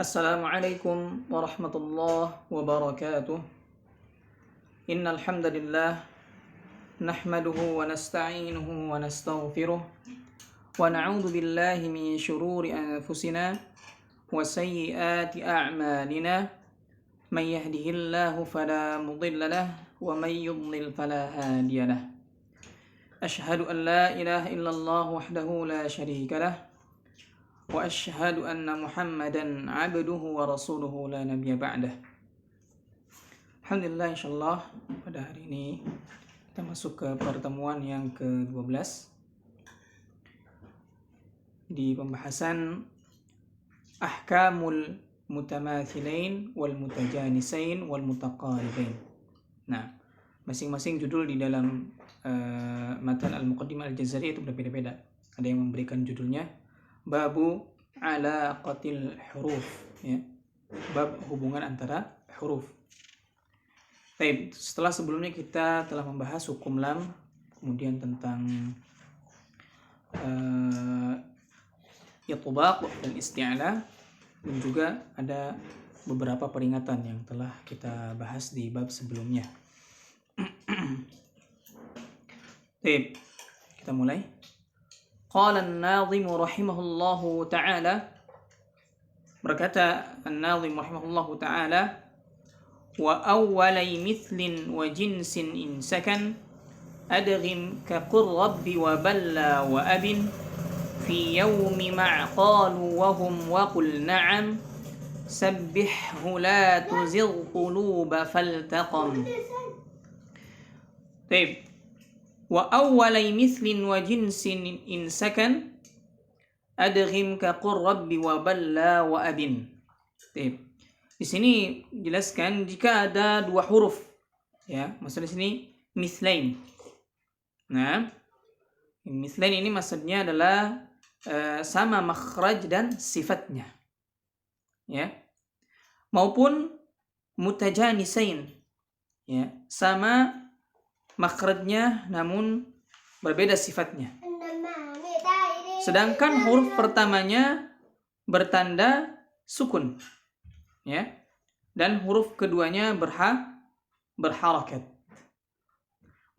Assalamualaikum warahmatullahi wabarakatuh. Innal hamdalillah nahmaduhu wa nasta'inuhu wa nastaghfiruh wa na'udzu billahi min shururi anfusina wa sayyiati a'malina. May yahdihillahu fala mudilla lahu wa may yudlil fala hadiya lahu. Asyhadu an la ilaha illallah wahdahu la syarika lahu wa asyhadu anna Muhammadan abduhu wa rasuluhu la nabiyya ba'dah. Alhamdulillah, insyaallah pada hari ini kita masuk ke pertemuan yang ke-12 di pembahasan ahkamul mutamathilain wal mutajanisain wal mutaqaribain. Nah, masing-masing judul di dalam matan al-muqaddimah al-Jazari itu berbeda-beda. Ada yang memberikan judulnya Babu alaqatil huruf, ya. Bab hubungan antara huruf. Baik, setelah sebelumnya kita telah membahas hukum lam, kemudian tentang itbaq dan isti'la, dan juga ada beberapa peringatan yang telah kita bahas di bab sebelumnya. Baik, kita mulai. Qala an-nazim rahimahullahu ta'ala, berkata an-nazim rahimahullahu ta'ala, wa awwalai mithlin wa jinsin in sakan adghim ka qur rabbi wa balla wa abin fi yawmi ma'qalu wa hum wa qul na'am sabbihhu la tuzigh quluba faltaqam. Baik. Wa awwalai mithlin wa jinsin in sakan adghim ka qur rabbi wa balla wa abin. Baik. Di sini jelaskan jika ada dua huruf, ya, maksudnya di sini mithlain. Nah, mithlain ini maksudnya adalah sama makhraj dan sifatnya, ya, maupun mutajanisain, ya, sama makhrajnya namun berbeda sifatnya. Sedangkan huruf pertamanya bertanda sukun, ya, dan huruf keduanya berharakat.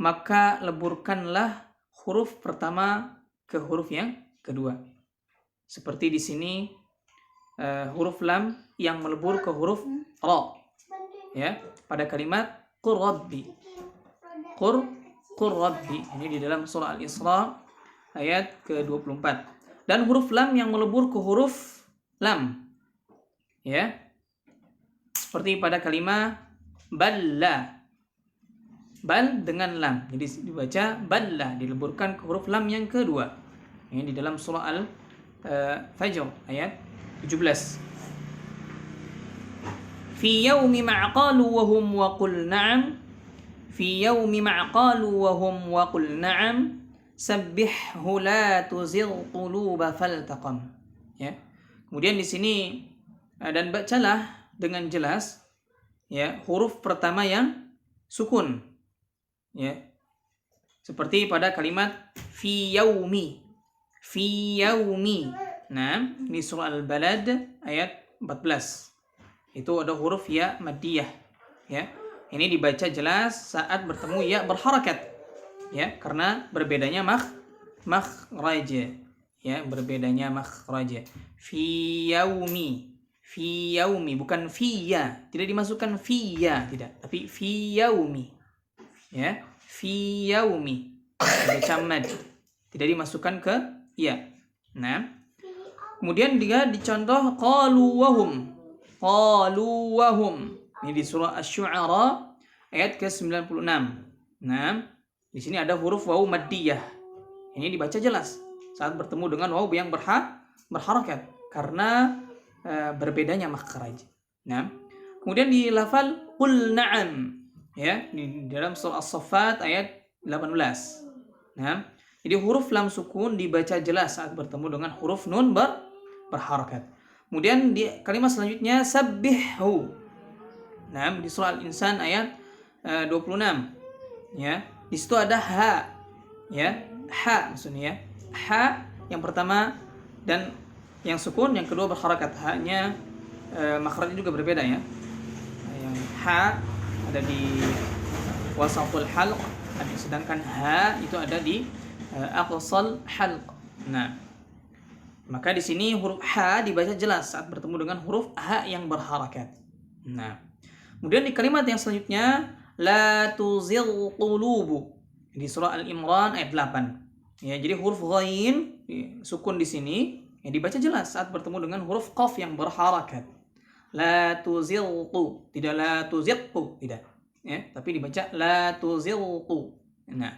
Maka leburkanlah huruf pertama ke huruf yang kedua. Seperti di sini huruf lam yang melebur ke huruf ra, ya, pada kalimat qur rabbi. Qur rabbi, ini di dalam surah Al-Isra ayat ke-24. Dan huruf lam yang melebur ke huruf lam, ya, seperti pada kalimat balla. Bal dengan lam, jadi dibaca balla, dileburkan ke huruf lam yang kedua. Ini di dalam surah Al-Fajr ayat 17. Fi yaumi ma'qalu wa hum wa qul na'am. Fi yaumi ma'qalu wa hum wa qul na'am sabbihhu la tuzigh quluba faltaqam. Ya. Kemudian di sini dan bacalah dengan jelas, ya, huruf pertama yang sukun, ya. Seperti pada kalimat fi yaumi. Fi yaumi. Nah, di surah Al-Balad ayat 14. Itu ada huruf ya maddiyah, ya. Ini dibaca jelas saat bertemu ya berharakat, ya, karena berbedanya makhraj, ya, berbedanya makhraj. Fi yaumi, bukan fiya, tidak dimasukkan fiya, tidak, tapi fi yaumi, ya, fi yaumi, baca mad, tidak dimasukkan ke ya. Nah, kemudian dia dicontoh qalu wahum. Ini di surah Asy-Syu'ara ayat ke-96. Nah, di sini ada huruf waw maddiyah. Ini dibaca jelas saat bertemu dengan waw yang berharakat karena berbedanya makhraj. Nah, kemudian di lafal qul na'am, ya, di dalam surah As-Saffat ayat 18. Nah, jadi huruf lam sukun dibaca jelas saat bertemu dengan huruf nun berharakat. Kemudian di kalimat selanjutnya sabbihhu. Nah, di surah Al-Insan ayat 26, ya. Di situ ada ha, ya. Ha maksudnya, ya. Ha yang pertama dan yang sukun, yang kedua berharakat. Ha-nya makhrajnya juga berbeda ya. Yang ha ada di wasatul halq, sedangkan ha itu ada di aqsal halq. Nah, maka di sini huruf ha dibaca jelas saat bertemu dengan huruf ha yang berharakat. Nah, kemudian di kalimat yang selanjutnya la tuzigh qulubu di surah Al-Imran ayat 8. Ya, jadi huruf ghain sukun di sini ya dibaca jelas saat bertemu dengan huruf qaf yang berharakat. La tuzigh, tidak la tuzigh, tidak. Ya, tapi dibaca la tuzigh. Nah,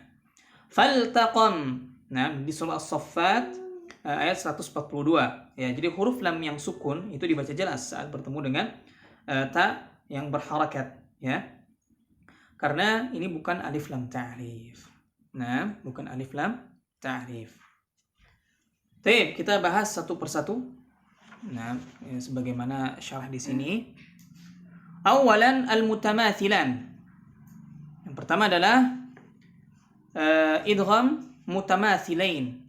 faltaqam. Nah, di surah As-Saffat ayat 142. Ya, jadi huruf lam yang sukun itu dibaca jelas saat bertemu dengan ta yang berharakat, ya. Karena ini bukan alif lam ta'rif. Nah, bukan alif lam ta'rif. Baik, kita bahas satu persatu. Nah, ya, sebagaimana syarah di sini. Awalan al-mutamathilan. Yang pertama adalah idgham mutamathilain,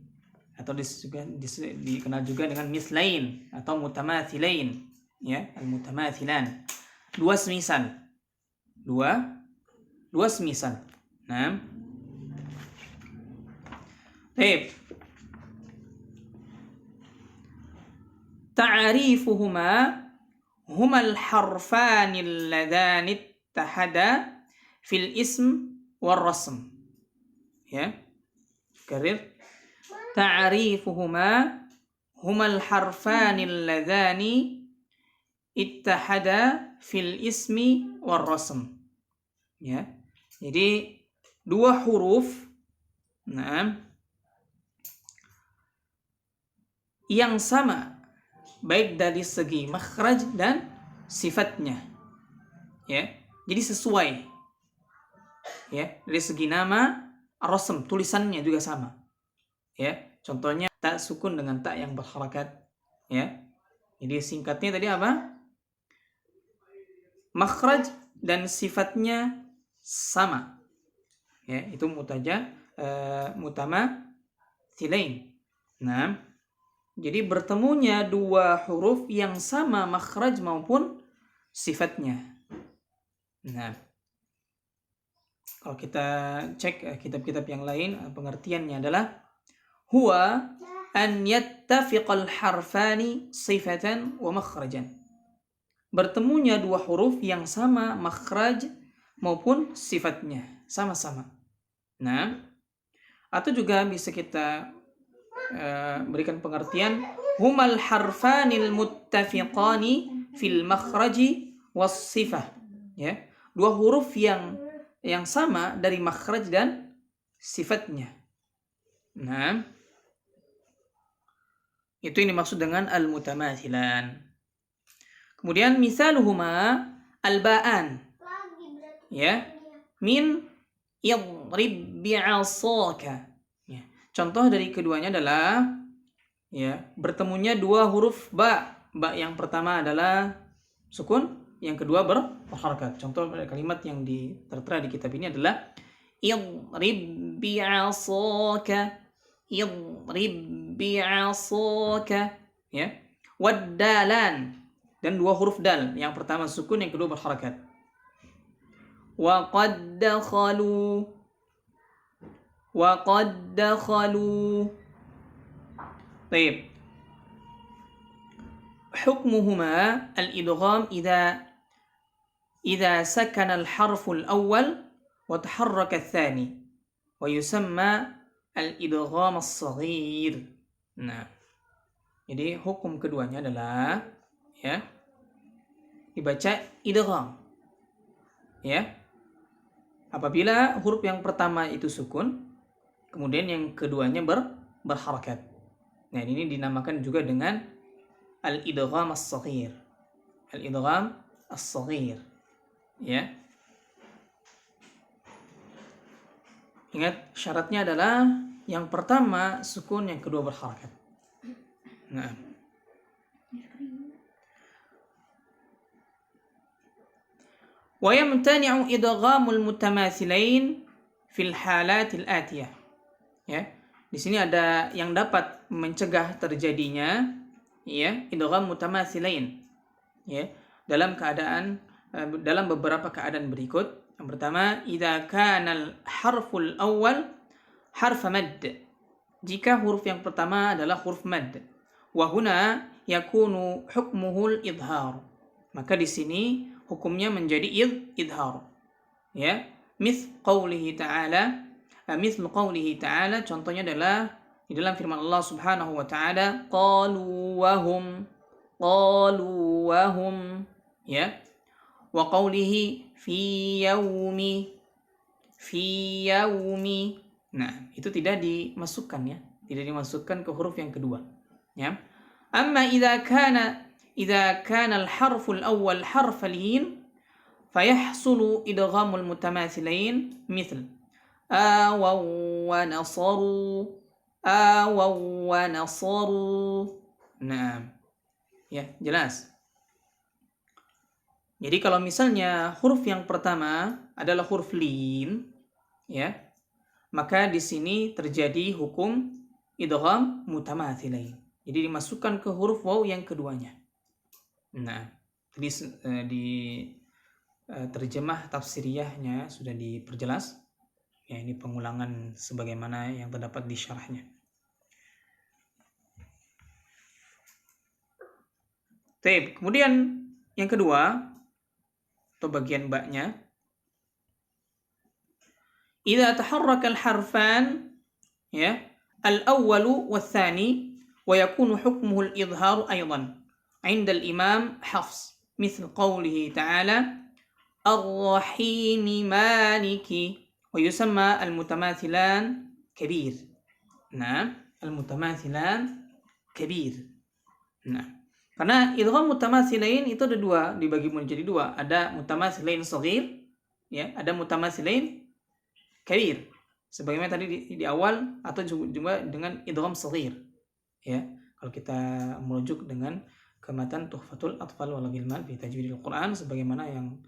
atau dikenal juga dengan mislain atau mutamathilain, ya, al-mutamathilan. Dua semisal. Dua semisal. Nah. Baik. Ta'rifuhuma huma al-harfani alladhani ittahada fil ism wal rasm. Ya. Karir. Ta'rifuhuma huma al-harfani alladhani ittahada fil ismi wal rasm. Ya. Jadi dua huruf, nah, yang sama baik dari segi makhraj dan sifatnya, ya. Jadi sesuai, ya, dari segi nama, rasm, tulisannya juga sama, ya. Contohnya ta sukun dengan ta yang berharakat, ya. Jadi singkatnya tadi apa? Makhraj dan sifatnya sama, ya, itu mutamathilain. Nah, jadi bertemunya dua huruf yang sama makhraj maupun sifatnya. Nah, kalau kita cek kitab-kitab yang lain, pengertiannya adalah huwa an yattafiqal harfani sifatan wa makhrajan. Bertemunya dua huruf yang sama makhraj maupun sifatnya sama-sama. Nah, atau juga bisa kita berikan pengertian humal harfanil muttafiqani fil makhraji was sifah, ya, dua huruf yang sama dari makhraj dan sifatnya. Nah, itu yang dimaksud dengan al-mutamathilan. Kemudian misaluhuma al-ba'an, ya, min idrib bi'asaka. Ya. Contoh dari keduanya adalah, ya, bertemunya dua huruf ba. Ba yang pertama adalah sukun, yang kedua berharakat. Contoh dari kalimat yang tertera di kitab ini adalah idrib bi'asaka, idrib bi'asaka, ya. Wad-dalan, dan dua huruf dal, yang pertama sukun, yang kedua berharakat. Wa qad dakhalu, wa qad dakhalu. Baik. Hukmuhuma al-idgham idza sakana al-harfu al-awwal wa taharraka ath-thani wa yusamma al-idgham as-saghir. Nah, jadi hukum keduanya adalah, ya, dibaca idgham, ya, apabila huruf yang pertama itu sukun, kemudian yang keduanya berharakat. Nah, ini dinamakan juga dengan al-idgham as-saghir. Al-idgham as-saghir, ya. Ingat, syaratnya adalah yang pertama sukun, yang kedua berharakat. Nah, wa yamtani'u idghamul mutamathilain fil halatil atiyah. Ya, di sini ada yang dapat mencegah terjadinya, ya, idgham mutamathilain. ya, dalam beberapa keadaan berikut. Yang pertama, idza kana al-harful awal harf mad. Jika huruf yang pertama adalah huruf mad. Wa huna yakunu hukmuhul idhar. Maka di sini hukumnya menjadi idhar. Ya, misl qawlihi ta'ala, contohnya adalah di dalam firman Allah Subhanahu wa taala, qalu wa hum, ya. Wa qawlihi fi yaumi. Nah, itu tidak dimasukkan, ya, tidak dimasukkan ke huruf yang kedua, ya. Amma idza kana al-harfu al-awwal harf lin fayahsulu idghamul mutamathilain mithl awaw wa nasaru. Nah, ya, jelas. Jadi kalau misalnya huruf yang pertama adalah huruf lin, ya, maka di sini terjadi hukum idgham mutamathilain. Jadi dimasukkan ke huruf waw yang keduanya. Nah, tadi di terjemah tafsiriyahnya sudah diperjelas. Ya, ini pengulangan sebagaimana yang terdapat di syarahnya. Baik, kemudian yang kedua atau bagian ba-nya, idza taharraka al-harfan, ya, al-awwalu wath-tsani wa yakunu hukmuhu al-idhar aidan 'inda al-imam Hafs, mithl qawlihi ta'ala ar-rahim maliki wa yusamma al-mutamathilan kabir. Nah, al-mutamathilan kabir. Nah, karena idgham mutamathilain itu ada dua, dibagi menjadi dua. Ada mutamathilain shaghir, ya, ada mutamathilain kabir. Sebagaimana tadi di awal, atau juga dengan idgham shaghir. Ya, kalau kita merujuk dengan ke matan Tuhfatul Atfal wal Ghilman fi Tajwidil Quran, sebagaimana yang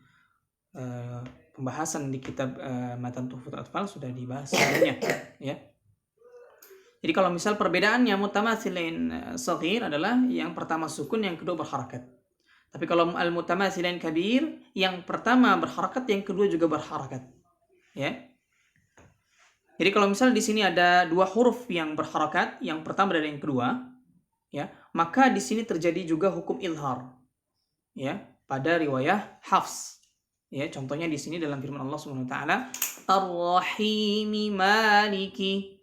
pembahasan di kitab matan Tuhfatul Atfal sudah dibahas sebelumnya, ya. Jadi kalau misal perbedaannya mutamathilain shaghir adalah yang pertama sukun, yang kedua berharakat. Tapi kalau al-mutamathilain kabir, yang pertama berharakat, yang kedua juga berharakat. Ya. Jadi kalau misal di sini ada dua huruf yang berharakat, yang pertama dan yang kedua, ya, maka di sini terjadi juga hukum izhar. Ya, pada riwayah Hafs. Ya, contohnya di sini dalam firman Allah Subhanahu wa taala, Ar-Rahimi Maliki.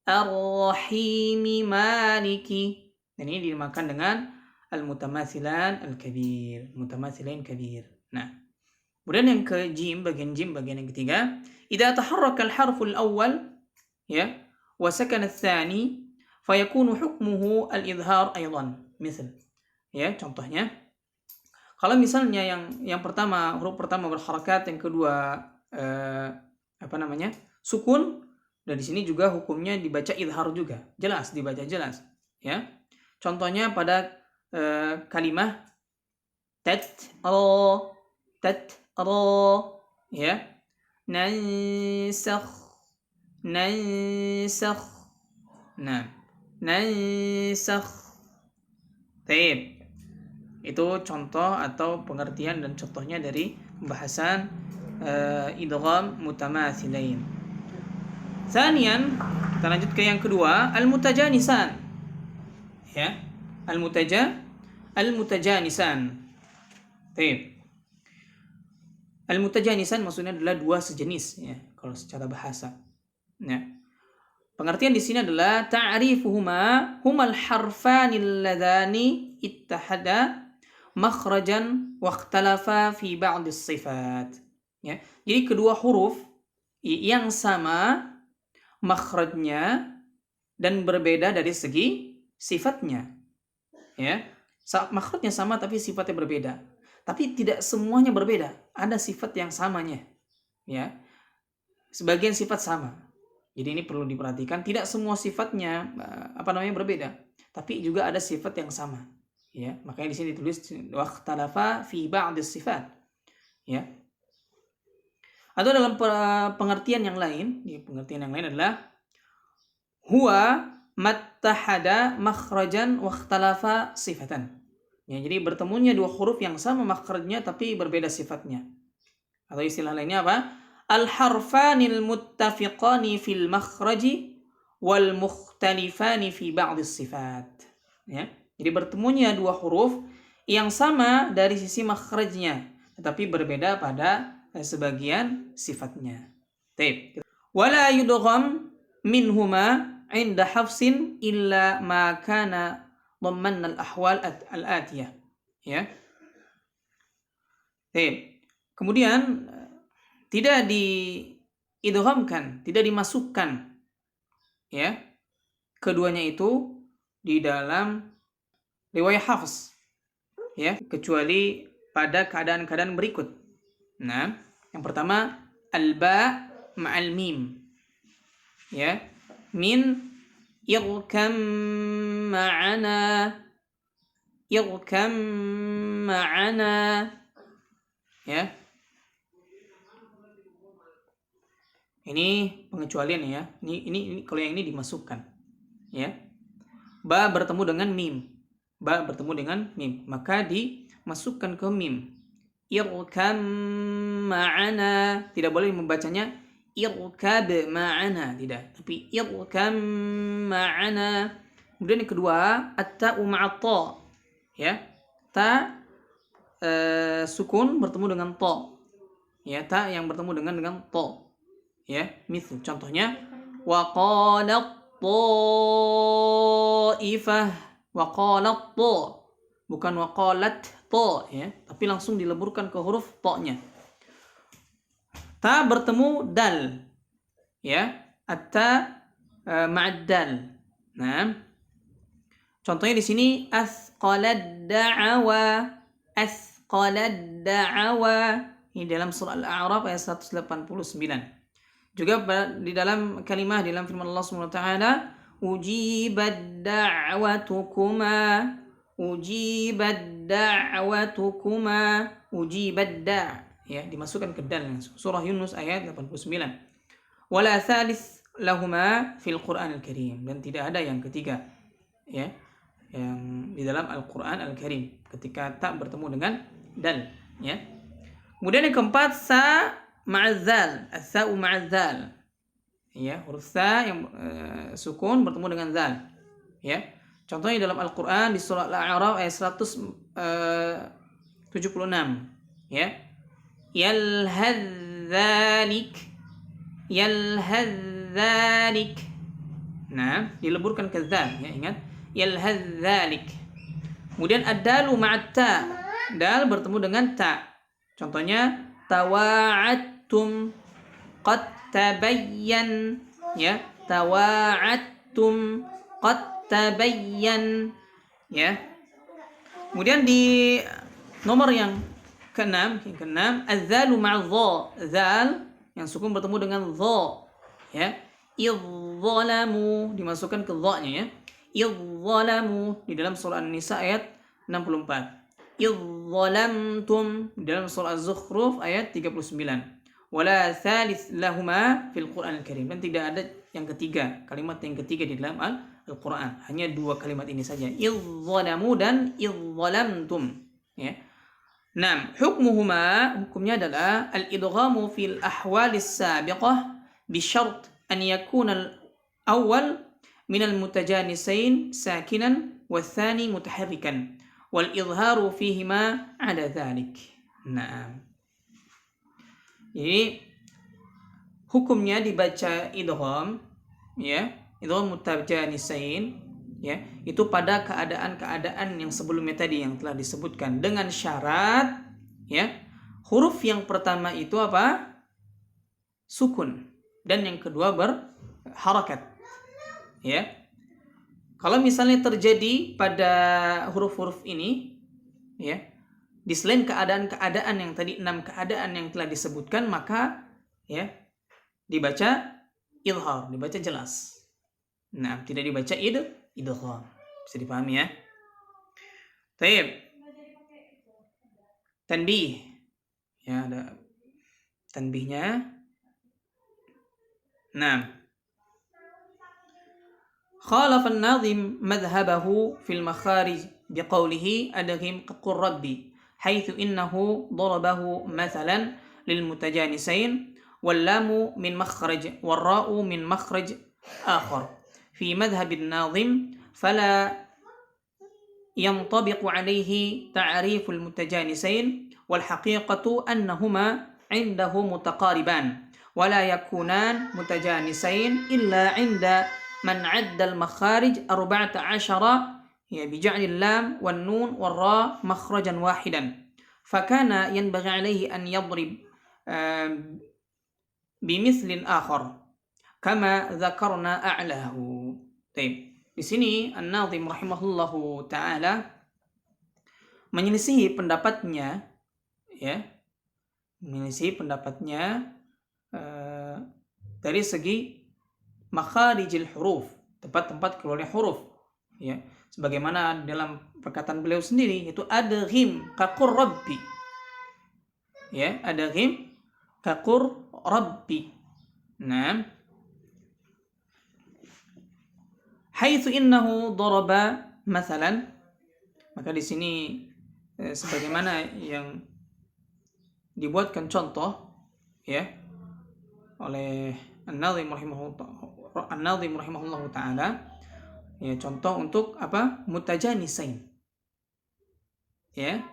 Ar-Rahimi Maliki. Dan ini dimakan dengan al-mutamathilan al-kabir, mutamathilain kabir. Nah, kemudian yang ke jim, bagian yang ketiga, idza taharraka al-harfu al-awwal, ya, wa sakana ats-tsani fayakunu hukmuhu al-idhar aidan. Misal, ya, contohnya kalau misalnya yang pertama, huruf pertama berharakat, yang kedua sukun. Dan di sini juga hukumnya dibaca idhar juga, jelas, dibaca jelas, ya. Contohnya pada kalimah tatro, ya, nansakh. Nah, nansakh. Baik. Itu contoh atau pengertian dan contohnya dari pembahasan idgham mutamathilain. Tsaniyan, kita lanjut ke yang kedua, al-mutajanisan. Ya, al-mutajanisan. Baik. Al-mutajanisan maksudnya adalah dua sejenis, ya, kalau secara bahasa. Ya. Pengertian di sini adalah ta'rifuhuma humal harfanil ladani ittahada makhrajan wa ikhtalafa fi ba'd as-sifat. Ya. Jadi kedua huruf yang sama makhrajnya dan berbeda dari segi sifatnya, ya. Makhrajnya sama tapi sifatnya berbeda. Tapi tidak semuanya berbeda, ada sifat yang samanya, ya. Sebagian sifat sama. Jadi ini perlu diperhatikan, tidak semua sifatnya berbeda, tapi juga ada sifat yang sama, ya. Makanya di sini ditulis waqtalafa fi ba'd as-sifat, ya. Atau dalam pengertian yang lain, adalah huwa mattahada makhrajan wa ikhtalafa sifatan. Ya, jadi bertemunya dua huruf yang sama makhrajnya tapi berbeda sifatnya. Atau istilah lainnya apa? Al-harfanil muttafiqani fil makhraji wal mukhtalifani fi ba'd sifat. Ya. Jadi bertemunya dua huruf yang sama dari sisi makhrajnya tetapi berbeda pada sebagian sifatnya. Baik. Wala yudgham minhuma 'inda hafsin illa ma kana dhamman al-ahwal al-atiyah. Ya. Baik. Kemudian tidak diidghamkan, tidak dimasukkan ya keduanya itu di dalam riwayat Hafs ya, kecuali pada keadaan-keadaan berikut. Nah, yang pertama al-ba ma'al mim. Ya. Min irkam ma'ana. Irkam ma'ana. Ya. Ini pengecualian ya. Ini kalau yang ini dimasukkan. Ya. Ba bertemu dengan mim. Ba bertemu dengan mim, maka dimasukkan ke mim. Irkam ma'ana, tidak boleh membacanya irkab ma'ana, tidak, tapi irkam ma'ana. Kemudian yang kedua at-ta'u ma'at-ta. Ya. Ta sukun bertemu dengan ta. Ya, ta yang bertemu dengan ta. Ya, misal contohnya wa qalat ta'ifah, wa qalat ta, bukan wa qalat ta ya, tapi langsung dileburkan ke huruf ta-nya. Ta bertemu dal. Ya, at-ta ma'ad dal. Nah, contohnya di sini asqalad da'awa, asqalad da'awa. Ini dalam surah Al-A'raf ayat 189. Juga di dalam kalimat di dalam firman Allah Subhanahu wa taala, ujibat da'watukuma, ujibat da'watukuma, ujibat da', ya, dimasukkan ke dal. Surah Yunus ayat 89. Wala thalith lahuma fil Qur'an al-Karim, dan tidak ada yang ketiga ya yang di dalam Al-Qur'an al-Karim ketika tak bertemu dengan dal ya. Kemudian yang keempat sa ma'adzal, as-sa'u ma'adzal. Ya, huruf sa yang sukun bertemu dengan zal. Ya. Contohnya dalam Al-Qur'an di surah Al-A'raf ayat 176. Ya. Yalhadzalik. Yalhadzalik. Nah, dileburkan ke zal ya, ingat. Yalhadzalik. Kemudian ad-dalu ma'at ta. Dal bertemu dengan ta. Contohnya tawa'attum, qad tabayyan ya, tawa'attum qad tabayyan ya. Kemudian di nomor yang keenam az-zalu ma'a-dha, zal yang sukun bertemu dengan dha ya. Idh-dhalamu dimasukkan ke dha-nya ya. Idh-dhalamu di dalam surah An-Nisa ayat 64. Idh-dhalamtum dalam surah Az-Zukhruf ayat 39. Wala thalith lahuma fil Qur'an al-Karim, dan tidak ada yang ketiga, kalimat yang ketiga di dalam Al-Qur'an. Hanya dua kalimat ini saja, idh-dhalamu dan idh-dhalamtum ya. Nah, hukumnya adalah al-idghamu fil ahwalis sabiqah bi syart an yakuna al-awwal min al-mutajanisain sakinan wa tsani mutaharrikan wal izharu fihima ada dzalik. Nah, jadi hukumnya dibaca idgham ya, idgham mutajanisain ya, itu pada keadaan-keadaan yang sebelumnya tadi yang telah disebutkan dengan syarat ya, huruf yang pertama itu apa? Sukun, dan yang kedua berharakat ya. Kalau misalnya terjadi pada huruf-huruf ini ya, di selain keadaan-keadaan yang tadi, 6 keadaan yang telah disebutkan, maka ya dibaca idhar, dibaca jelas. Nah, tidak dibaca idgham. Bisa dipahami ya? Baik. Tanbih. Ya, ada tanbihnya. Nah, خالف الناظم مذهبه في المخارج بقوله أدغم كقل ربي حيث إنه ضربه مثلا للمتجانسين واللام من مخرج والراء من مخرج آخر في مذهب الناظم فلا ينطبق عليه تعريف المتجانسين والحقيقة أنهما عنده متقاربان ولا يكونان متجانسين إلا عند من عد المخارج 14 بجعل اللام والنون والراء مخرجا واحدا فكان ينبغي عليه أن يضرب بمثل آخر كما ذكرنا أعلاه. طيب. Di sini An-Nazim rahimahullahu taala menyelisihi pendapatnya, ya, menyelisihi pendapatnya dari segi makharijil huruf, tempat-tempat keluarnya huruf, ya, sebagaimana dalam perkataan beliau sendiri itu adghim kaqur rabbi, ya, adghim kaqur rabbi. Nah, haitsu innahu daraba mathalan, maka di sini sebagaimana yang dibuatkan contoh, ya, oleh An-Nazim rahimahullahu taala, ya, contoh untuk apa? Mutajanisain, ya,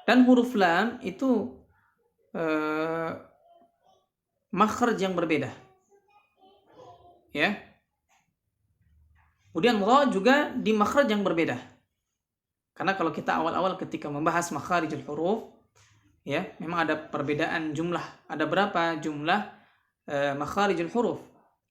dan huruf lam itu makhraj yang berbeda, ya. Kemudian ra juga di makhraj yang berbeda. Karena kalau kita awal-awal ketika membahas makharijul huruf, ya, memang ada perbedaan jumlah. Ada berapa jumlah makharijul huruf?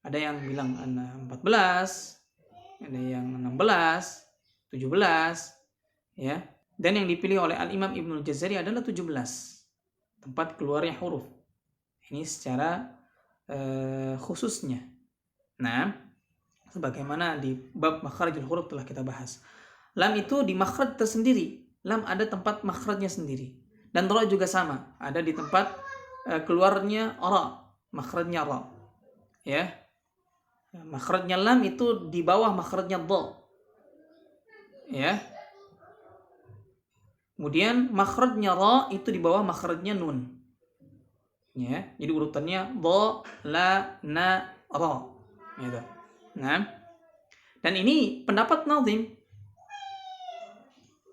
Ada yang bilang 14, ada yang 16, 17, ya. Dan yang dipilih oleh Al-Imam Ibnul Jazari adalah 17 tempat keluarnya huruf. Ini secara khususnya. Nah, sebagaimana di bab makharijul huruf telah kita bahas. Lam itu di makhraj tersendiri. Lam ada tempat makhrajnya sendiri. Dan ra juga sama, ada di tempat keluarnya ra, makhrajnya ra. Ya. Makhrajnya lam itu di bawah makhrajnya dha. Ya. Kemudian makhrajnya ra itu di bawah makhrajnya nun. Ya, jadi urutannya dha, la, na, ra. Gitu. Nah, dan ini pendapat Nazim,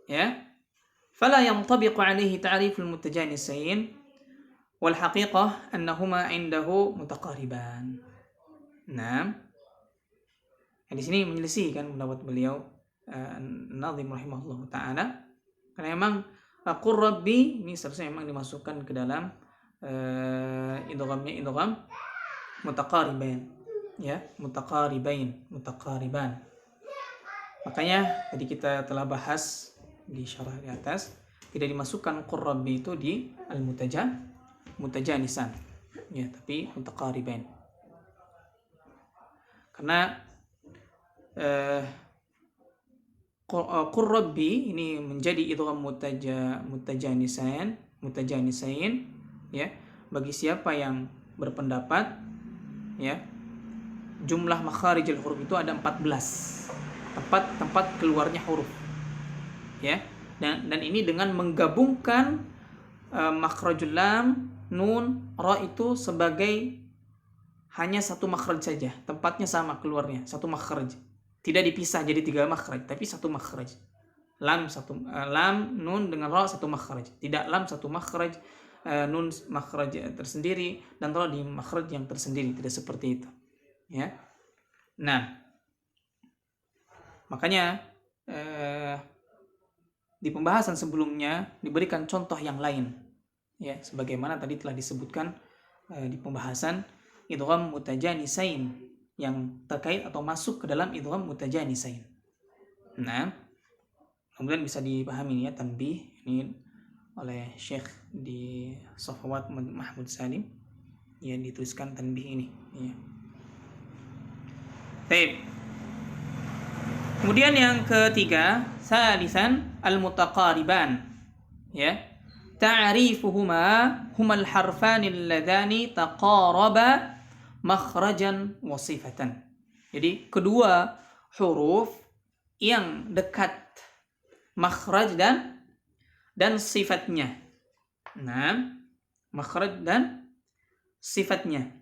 ya, fala yantabiqu alaihi ta'riful mutajanisain wal haqiqah annahuma indahu mutaqariban. Nah, di sini menyelisih kan pendapat beliau Nazim rahimahullah taala, karena memang qur rabbi ini seharusnya memang dimasukkan ke dalam idghamnya idgham mutaqariban, ya, mutaqariban. Makanya tadi kita telah bahas di syarah di atas, tidak dimasukkan qur rabbi itu di mutajanisan, ya, tapi mutaqariban. Karena qur rabbi ini menjadi idgham mutajanisain, ya, bagi siapa yang berpendapat, ya, jumlah makharijul huruf itu ada 14 tempat keluarnya huruf, ya, dan ini dengan menggabungkan makhrajul lam, nun, ra itu sebagai hanya satu makhraj saja, tempatnya sama keluarnya, satu makhraj, tidak dipisah jadi 3 makhraj, tapi satu makhraj. Lam nun dengan ra satu makhraj, tidak lam satu makhraj, nun makhraj tersendiri dan ra di makhraj yang tersendiri, tidak seperti itu. Ya, nah, makanya di pembahasan sebelumnya diberikan contoh yang lain, ya, sebagaimana tadi telah disebutkan di pembahasan idgham mutajanisain yang terkait atau masuk ke dalam idgham mutajanisain. Nah, kemudian bisa dipahami ya tanbih ini oleh Syekh di Safawat Mahmud Salim, ya, dituliskan tanbih ini, ya. Baik. Kemudian yang ketiga, salisan al-mutaqariban, ya. Ta'rifuhuma humal harfani alladhani taqaraba makhrajan wa sifatan. Jadi kedua huruf yang dekat makhraj dan sifatnya. Nah, makhraj dan sifatnya.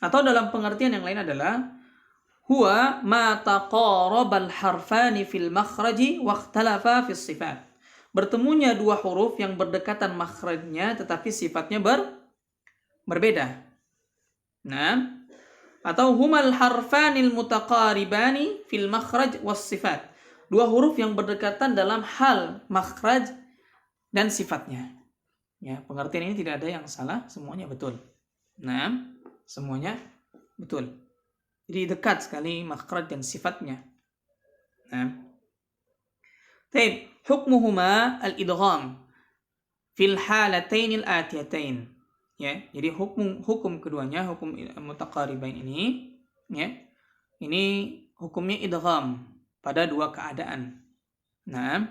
Atau dalam pengertian yang lain adalah huwa ma taqarabal harfani fil makhraji wa ikhtalafa fis sifat. Bertemunya dua huruf yang berdekatan makhrajnya tetapi sifatnya berbeda. Nah, atau humal harfanil mutaqaribani fil makhraj was sifat. Dua huruf yang berdekatan dalam hal makhraj dan sifatnya. Ya, pengertian ini tidak ada yang salah, semuanya betul. Nah, semuanya betul. Jadi dekat sekali makhraj dan sifatnya. Nah, طيب hukmuhuma al-idgham fil halatayn al-atiyatain. Ya, jadi hukum keduanya, hukum mutaqaribain ini, ya. Ini hukumnya idgham pada dua keadaan. Nah,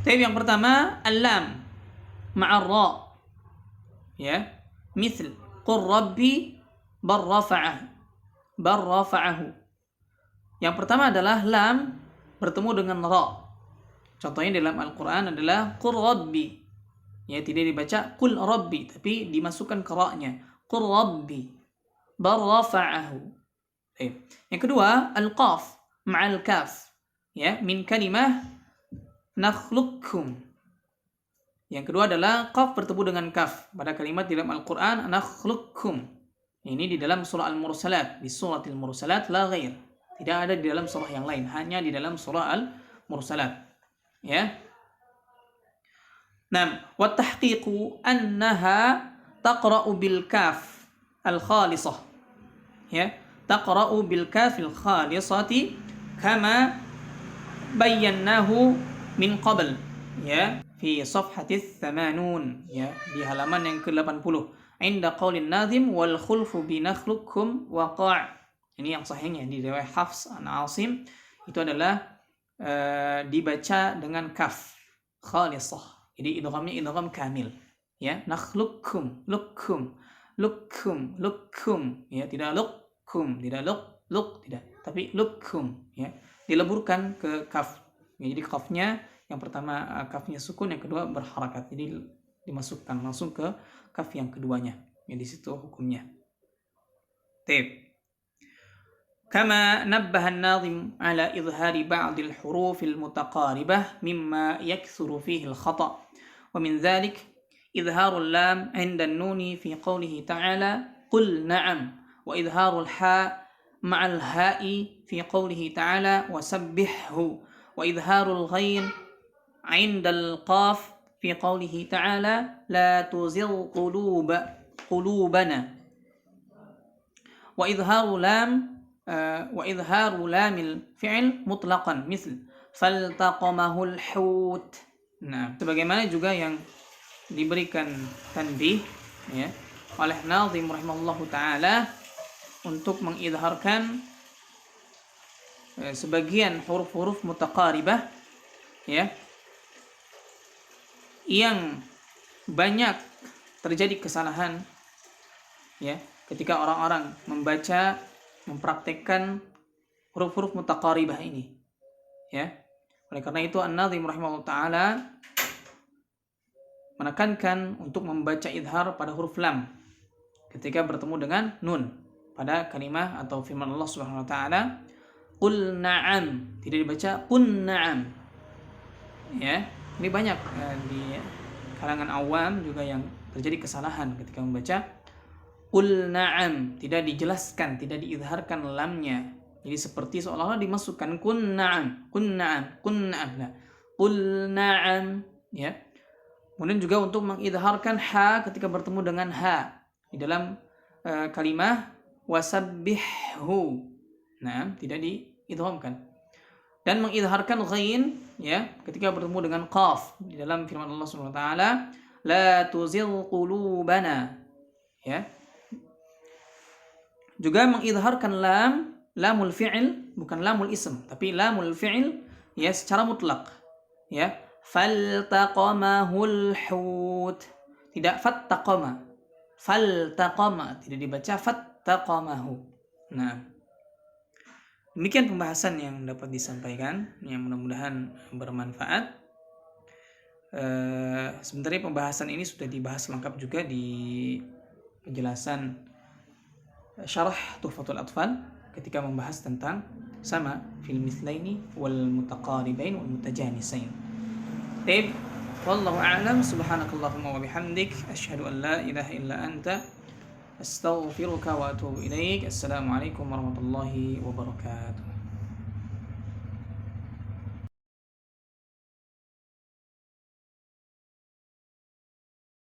yang pertama al-lam ma'a ra. Ya, misal qur rabbi bar rafa'ahu. Yang pertama adalah lam bertemu dengan ra. Contohnya dalam Al-Quran adalah qur rabbi. Ya, tidak dibaca qul rabbi, tapi dimasukkan ke ra-nya. Qur rabbi bar rafa'ahu. Yang kedua, al-qaf ma'al kaf. Ya, min kalimah nakhluqukum. Yang kedua adalah qaf bertemu dengan kaf pada kalimat di dalam Al-Quran nakhluqukum. Ini di dalam surah Al-Mursalat, di suratil Mursalat la ghair. Tidak ada di dalam surah yang lain, hanya di dalam surah Al-Mursalat. Ya. Nah, wa tahqiqu annaha taqra'u bil kaf al-khalisah. Ya, taqra'u bil kaf al-khalisati kama bayyanahu min qabl. Ya, fi safhatis 80, ya, di halaman yang ke-80. Inda qaulin nazim wal khulfu bi nakhluqukum waqa'. Ini yang sahihnya di riwayat Hafs an Asim itu adalah dibaca dengan kaf khalisah. Jadi idghamnya idgham kamil. Ya, nakhluqukum, lukum. Ya, tidak lukum, tidak luk, tidak. Tapi lukum, ya. Dileburkan ke kaf. Ya, jadi kafnya yang pertama kafnya sukun, yang kedua berharakat. Jadi dimasukkan langsung ke kaf yang keduanya. Ya, di situ hukumnya. Tip. كما نبه الناظم على إظهار بعض الحروف المتقاربة مما يكثر فيه الخطأ ومن ذلك إظهار اللام عند النون في قوله تعالى قل نعم وإظهار الحاء مع الهاء في قوله تعالى وسبحه وإظهار الغين عند القاف في قوله تعالى لا تزغ قلوبنا وإظهار لام الفعل مطلقا مثل فالتقمه الحوت. Nah, sebagaimana juga yang diberikan tanbih, ya, oleh Nazim rahimahullahu taala untuk mengidharkan sebagian huruf-huruf mutaqaribah, ya, yang banyak terjadi kesalahan, ya, ketika orang-orang mempraktekkan huruf-huruf mutaqaribah ini, ya. Oleh karena itu An-Nazim rahimahullah ta'ala menekankan untuk membaca idhar pada huruf lam ketika bertemu dengan nun pada kalimah atau firman Allah Subhanahu wa taala qul na'am, tidak dibaca qun na'am. Ya, ini banyak di kalangan awam juga yang terjadi kesalahan ketika membaca qul na'am, tidak dijelaskan, tidak diidharkan lamnya. Jadi seperti seolah-olah dimasukkan kun na'am. Nah, qul na'am, ya. Kemudian juga untuk mengidharkan ha ketika bertemu dengan ha di dalam kalimah wasabbihu. Nah, tidak diidghamkan. Dan mengidharkan ghain, ya, ketika bertemu dengan qaf di dalam firman Allah Subhanahu wa taala la tuzigh qulubana, ya. Juga mengidharkan lamul fi'il, bukan lamul ism, tapi lamul fi'il, ya, secara mutlak, ya. Faltaqamahul hut, tidak fattaqama. Faltaqama, tidak dibaca fattaqamahu. Nah, Demikian pembahasan yang dapat disampaikan, yang mudah-mudahan bermanfaat. Sebenarnya pembahasan ini sudah dibahas lengkap juga di penjelasan syarah Tuhfatul Atfal ketika membahas tentang sama fil mithlaini wal mutaqaribain wal mutajanisain. Baik, wallahu a'lam, subhanakallahumma wa bihamdik asyhadu an la ilaha illa anta astaghfiruka wa atubu ilaik. Assalamualaikum warahmatullahi wabarakatuh.